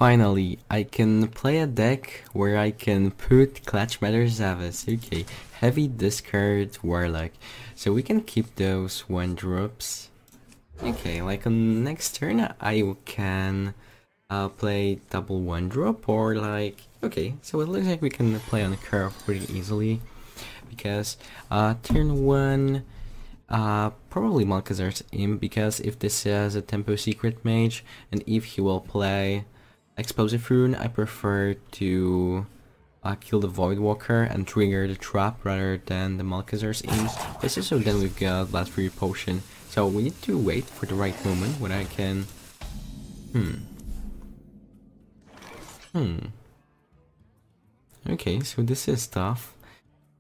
Finally, I can play a deck where I can put Clutch Matter Zavis. Okay, heavy discard Warlock. So we can keep those 1-drops. Okay, like on next turn I can play double 1-drop or like... Okay, so it looks like we can play on the curve pretty easily. Because turn 1... probably Malkazar's Imp, because if this is a Tempo Secret Mage, and if he will play Explosive Rune, I prefer to kill the Voidwalker and trigger the trap rather than the Malkazar's Imp. This is so then we've got Blast Fury Potion, so we need to wait for the right moment when I can... Okay, so this is tough.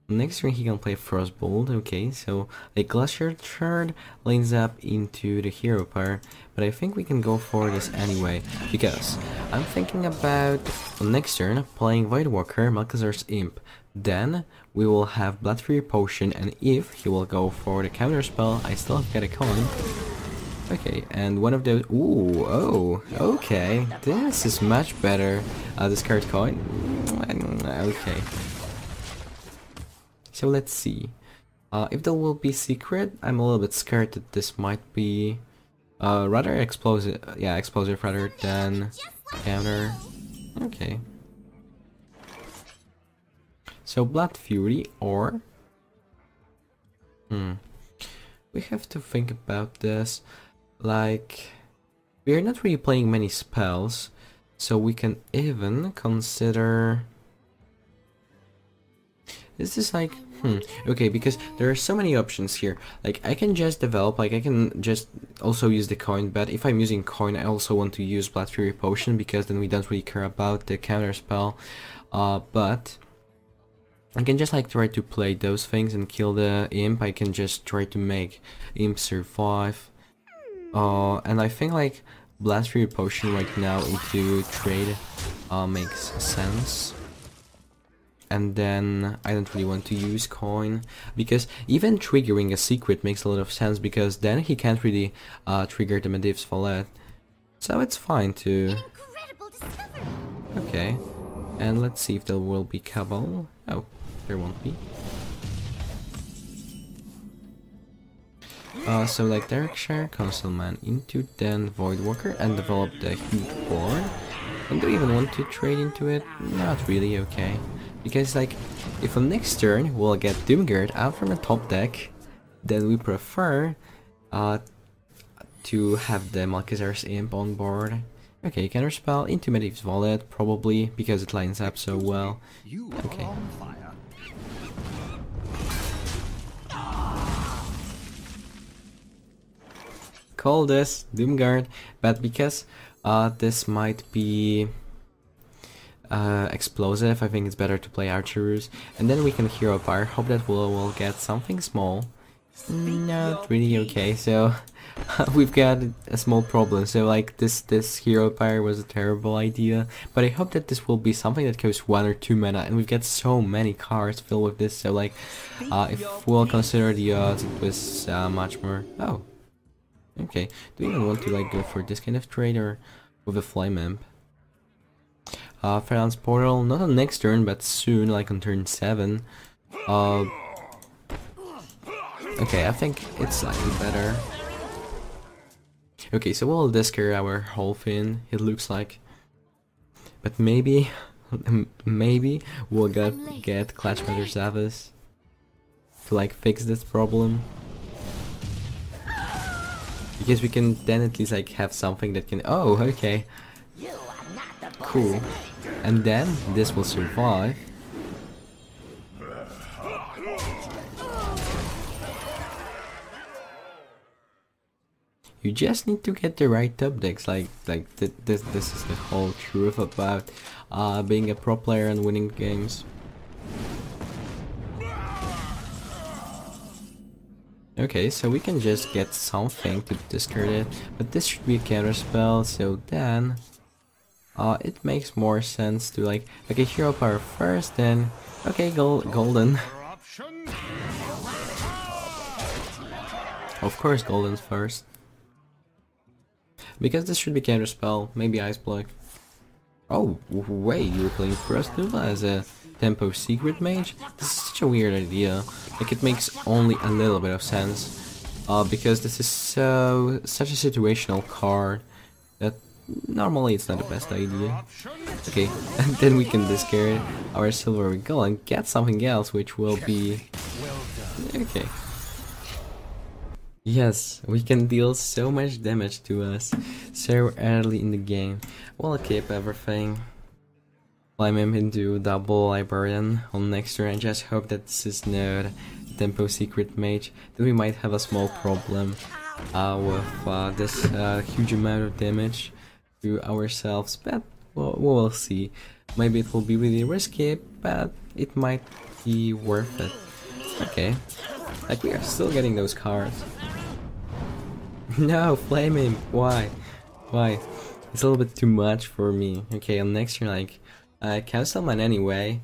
Next turn he can play Frostbolt. Okay, so a Glacier Shard lines up into the hero pair, but I think we can go for this anyway, because I'm thinking about on next turn playing Voidwalker, Malkazar's Imp. Then we will have Blood Fury Potion, and if he will go for the counter spell, I still have got a coin. Okay, and one of those... Ooh, oh, okay, this is much better. Discard coin. Okay. So let's see. If there will be secret, I'm a little bit scared that this might be rather explosive. Yeah, explosive rather than counter. Okay. So Blood Fury or... We have to think about this. Like, we are not really playing many spells, so we can even consider... This is like, okay, because there are so many options here. Like, I can just develop, like, I can just also use the coin, but if I'm using coin, I also want to use Blood Fury Potion, because then we don't really care about the counter spell. But I can just, like, try to play those things and kill the Imp. I can just try to make Imp survive. And I think, like, Blast Fury Potion right now into trade makes sense. And then I don't really want to use coin, because even triggering a secret makes a lot of sense, because then he can't really trigger the Medivh's Valet. So it's fine to... Okay, and let's see if there will be Cabal. Oh, there won't be. So like Darkshire, Councilman into then Voidwalker and develop the Heat Board. And do you even want to trade into it? Not really, okay. Because, like, if on next turn we'll get Doomguard out from the top deck, then we prefer to have the Malkazar's Imp on board. Okay, counterspell into Medivh's Valet, probably, because it lines up so well. Okay. Call this Doomguard, but because this might be... explosive, I think it's better to play Archerus, and then we can Hero Power. Hope that we'll get something small. Not really, okay, so we've got a small problem. So like this Hero Power was a terrible idea, but I hope that this will be something that costs 1 or 2 mana, and we've got so many cards filled with this, so like if we'll consider the odds, it was much more... Oh, okay. Do you even want to like go for this kind of trade or with a Flame Imp? Fairlands Portal, not on next turn, but soon, like on turn 7. Okay, I think it's slightly better. Okay, so we'll discard our whole thing, it looks like. But maybe, maybe we'll get Clutch Matter Zavis to like fix this problem. Because we can then at least like have something that can... Oh, okay. Cool. And then this will survive. You just need to get the right top decks. This is the whole truth about being a pro player and winning games. Okay, so we can just get something to discard it, but this should be a counter spell, so then it makes more sense to like, okay, Hero Power first, then okay, golden. Of course, golden's first. Because this should be counter spell, maybe Ice Block. Oh, wait, you're playing Frost Nova as a tempo secret mage? This is such a weird idea. Like, it makes only a little bit of sense. Because this is such a situational card that normally it's not the best idea. Okay, and then we can discard our silver gold and get something else, which will be... Okay. Yes, we can deal so much damage to us so early in the game. We'll keep everything. Climb him into double librarian on next turn. I just hope that this is not tempo secret mage. Then we might have a small problem with this huge amount of damage to ourselves, but we'll see. Maybe it will be really risky, but it might be worth it. Okay, like we are still getting those cards. No, flame him. Why? Why? It's a little bit too much for me. Okay, on next turn, like, cancel mine anyway,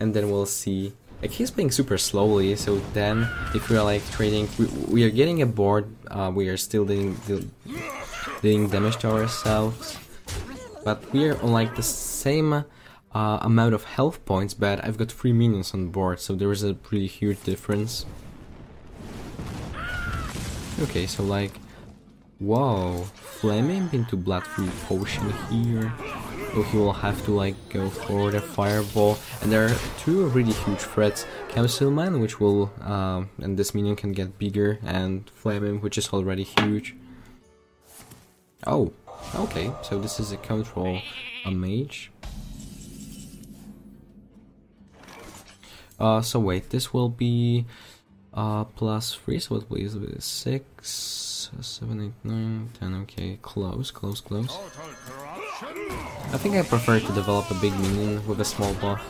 and then we'll see. Like, he's playing super slowly, so then if we are like trading, we are getting a board. We are still dealing damage to ourselves, but we are on like the same amount of health points. But I've got 3 minions on board, so there is a pretty huge difference. Okay, so like. Whoa, flaming into blood-free potion here. So he will have to like go for the fireball, and there are 2 really huge threats: Councilman, which will and this minion can get bigger, and Flaming, which is already huge. Oh, okay, so this is a control a mage. So wait, this will be +3, so it will be 6. 7, 8, 9, 10, okay, close. I think I prefer to develop a big minion with a small buff.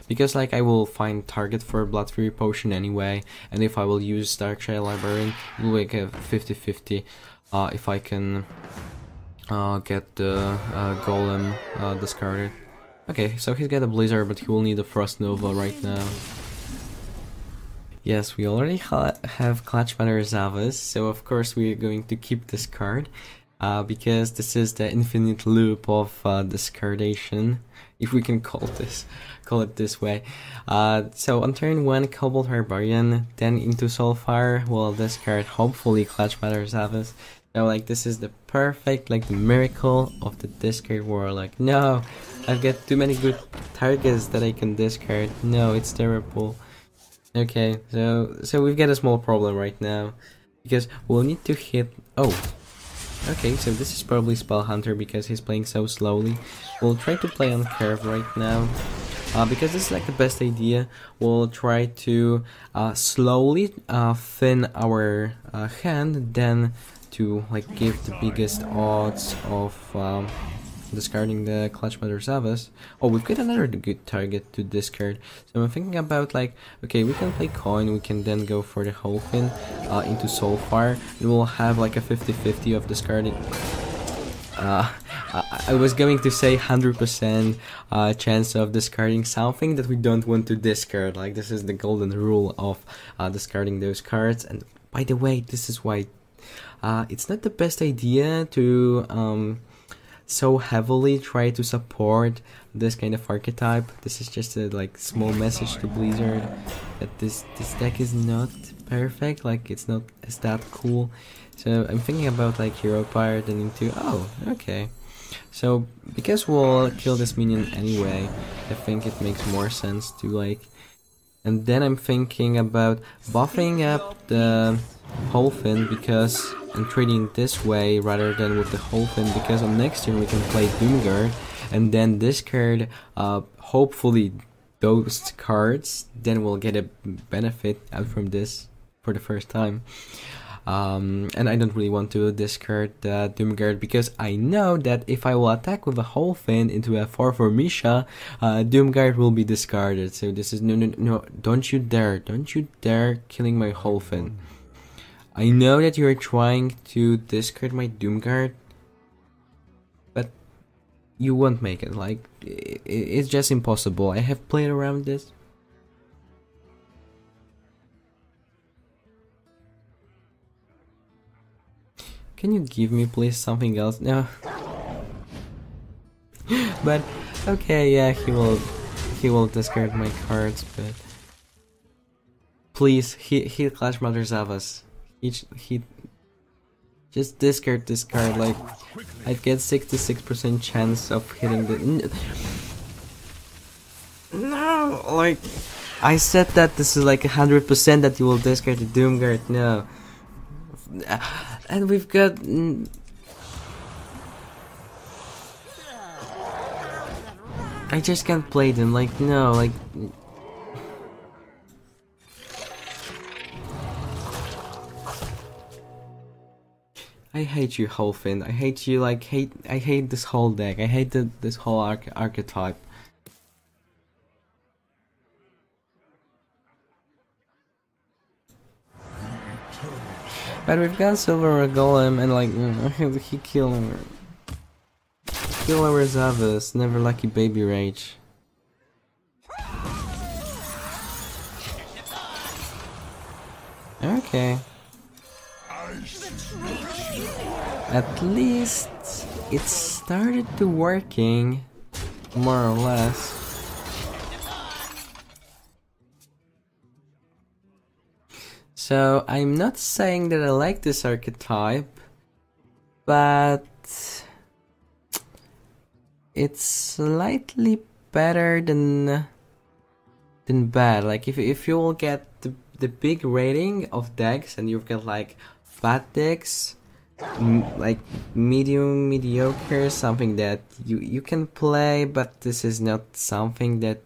Because like I will find target for Blood Fury Potion anyway, and if I will use Darkshire Librarian, it will make a 50-50 if I can get the Golem discarded. Okay, so he's got a Blizzard, but he will need a Frost Nova right now. Yes, we already have Clutch Matter Zavas, so of course we are going to keep this card, because this is the infinite loop of discardation, if we can call it this way. So on turn 1, Kobold Barbarian, then into Soulfire, we'll discard hopefully Clutch Matter Zavas. So like this is the perfect, like the miracle of the discard Warlock. No, I've got too many good targets that I can discard. No, it's terrible. Okay, so we've got a small problem right now, because we'll need to hit... Oh, okay, so this is probably Spell Hunter because he's playing so slowly. We'll try to play on curve right now, because this is like the best idea. We'll try to slowly thin our hand, then to like give the biggest odds of discarding the Clutch Matter Zavas. Oh, we've got another good target to discard. So I'm thinking about like, okay, we can play coin, we can then go for the whole thing into Soulfire, and we'll have like a 50-50 of discarding. I was going to say 100% chance of discarding something that we don't want to discard. Like this is the golden rule of discarding those cards. And by the way, this is why it's not the best idea to so heavily try to support this kind of archetype. This is just a like small message to Blizzard that this deck is not perfect, like it's not as that cool. So I'm thinking about like Hero Pirate and into... Oh, okay. So because we'll kill this minion anyway, I think it makes more sense to like... And then I'm thinking about buffing up the whole thing because I'm trading this way rather than with the whole thing, because on next turn we can play Doomguard and then discard hopefully those cards, then we'll get a benefit out from this for the first time. And I don't really want to discard the Doomguard because I know that if I will attack with a whole thing into a 4/4 Misha, Doomguard will be discarded. So this is no, don't you dare killing my whole thing. I know that you're trying to discard my Doomguard, but you won't make it. Like, it's just impossible. I have played around this. Can you give me please something else? No. but okay, yeah, he will discard my cards, but please, he Clash Mother Zavas. He just discard this card. Like, I'd get 66% chance of hitting the. No, like I said that this is like 100% that you will discard the Doomguard. No, and we've got. I just can't play them. Like no, like. I hate you, Holfin. I hate you. Like I hate this whole deck. I hate this whole archetype. But we've got Silver Golem and like he killed him. Kill our Zavas, never lucky baby rage. Okay. At least it started to working, more or less. So I'm not saying that I like this archetype, but it's slightly better than bad. Like if you will get the big rating of decks and you've got like bad decks, like medium, mediocre, something that you can play, but this is not something that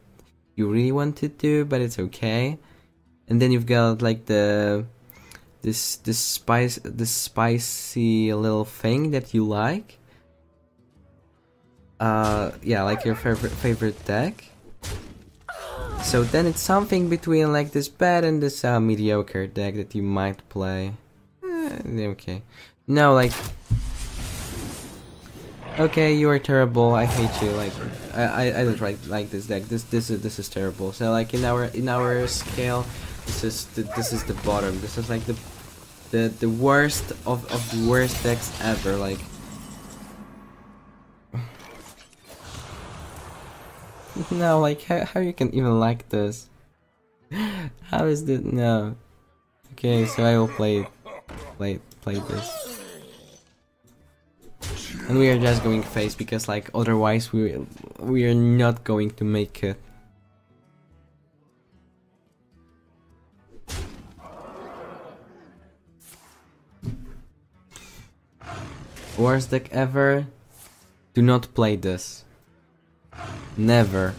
you really want to do, but it's okay. And then you've got like this spicy little thing that you like. Yeah, like your favorite deck. So then it's something between like this bad and this mediocre deck that you might play. Okay. No, like. Okay, you are terrible. I hate you. Like, I don't like this deck. This is terrible. So like in our scale, this is the bottom. This is like the worst of the worst decks ever. Like. No, like how you can even like this? How is this? No. Okay, so I will play this. And we are just going face because like otherwise we are not going to make it. Worst deck ever. Do not play this. Never.